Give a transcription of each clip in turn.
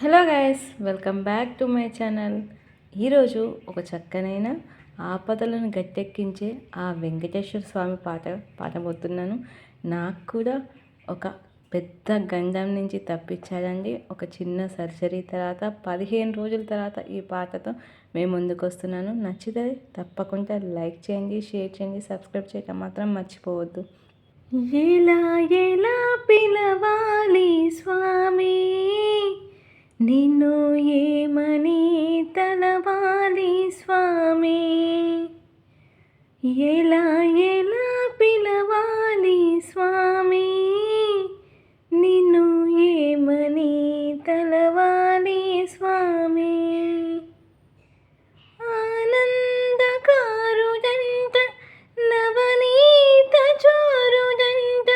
Hello guys, welcome back to my channel. ఈరోజు ఒక చక్కనైన ఆపదలను గట్టెక్కించే ఆ వెంకటేశ్వర స్వామి పాడబోతున్నాను. నాకు కూడా ఒక పెద్ద గండం నుంచి తప్పించాలండి. ఒక చిన్న సర్జరీ తర్వాత 15 రోజుల తర్వాత ఈ పాటతో మేము ముందుకు వస్తున్నాను. నచ్చితే తప్పకుండా లైక్ చేయండి, షేర్ చేయండి, సబ్స్క్రైబ్ చేయడం మాత్రం మర్చిపోవద్దు. ఎలా ఎలా పిలవాలి స్వామి, నిన్ను ఏమని తలవాలి స్వామి, ఎలా ఎలా పిలవాలి స్వామి, నిన్ను ఏమని తలవాలి స్వామి. ఆనందకారుడంట, నవనీత చోరుడంట,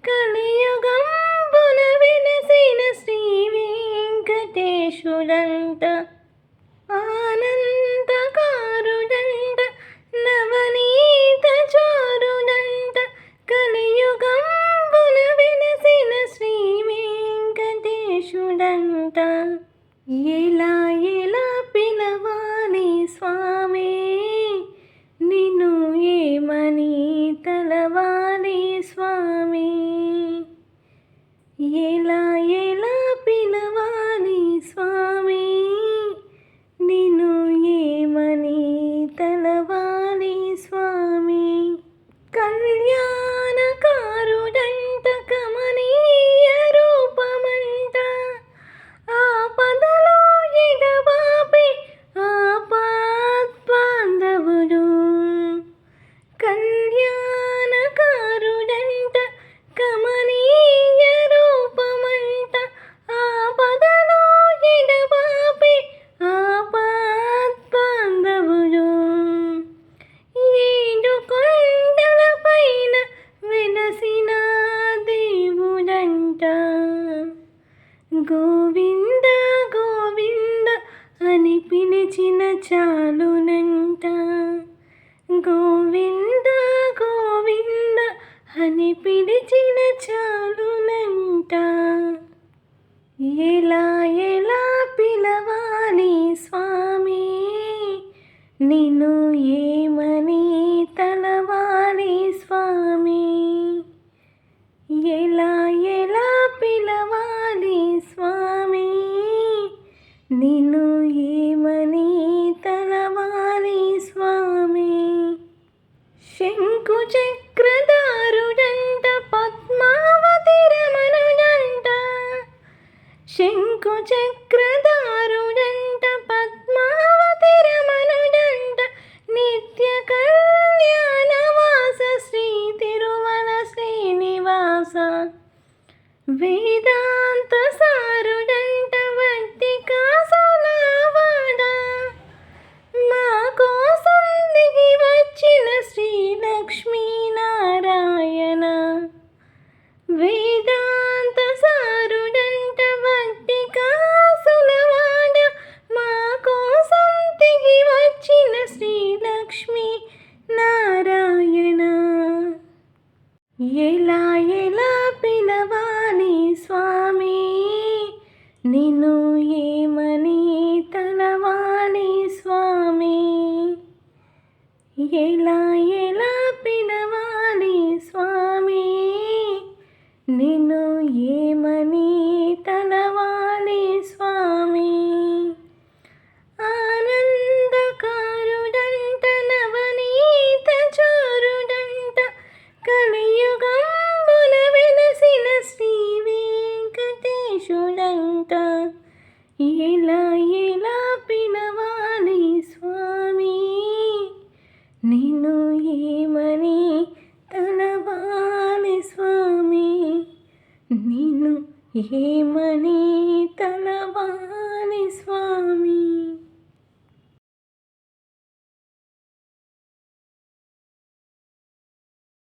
కలియుగంబున వెలసిన శ్రీ వెంకటేశుడంట. ఆనందకారుడంట, నవనీత చోరుడంట, కలియుగంబున వెలసిన శ్రీ వెంకటేశుడంట. ఎలా ఎలా పిలవాలి స్వామి, నిన్ను ఏమని తలవాలి స్వామి, ఎలా ఎలా పిలవాలి స్వామి, నిన్ను ఏమని తలవాలి స్వామి. కళ్యాణకారుడంట, కమనీయ రూపమంట, ఆపదలో ఎడబాపి ఆపద్బాంధవుడు. కళ్యాణకారుడంట, కమనీయ రూపమంట, ఆపదలో ఎడబాపి ఆపద్బాంధవుడు. ఏడు కొండల పైన వెలసిన దేవుడంట, గోవింద గోవింద అని పిలిచిన చాలునంట, గోవింద గోవింద అని పిలిచిన చాలునంట. ఎలా ఎలా పిలవాలి స్వామి, నిన్ను ఏమని తలవాలి స్వామి, ఎలా ఎలా పిలవాలి స్వామి, నిన్ను ఏమని తలవాలి స్వామి. శంకు చక్రధారుడంట, పద్మావతి రమణుడంట, శంకు చక్రధారుడంట, పద్మావతి రమణుడంట, నిత్య కళ్యాణవాస శ్రీ తిరుమల శ్రీనివాస. వేదాంత సారుడంట, వడ్డీ కాసులవాడ, మా కోసం దిగి వచ్చిన శ్రీ లక్ష్మీనారాయణ. వేదాంత సారుడంట, వడ్డీ కాసులవాడ, మా కోసం దిగి వచ్చిన శ్రీ లక్ష్మీ నారాయణ. ఎలా ఎలా పిలవాలి స్వామి, నిన్ను ఏమని తలవాలి స్వామి, ఎలా ఎలా పిలవాలి స్వామి, నిన్ను ఏమని తలవాలి స్వామి. ఆనందకారుడంట, నవనీత చోరుడంట, కలియుగంబున వెలసిన శ్రీ వెంకటేశుడంట. ఎలా ఎలా పిలవాలి స్వామి, నిన్ను ఏమని తలవాలి స్వామి, నిన్ను ఏమని తలవాలి స్వామి.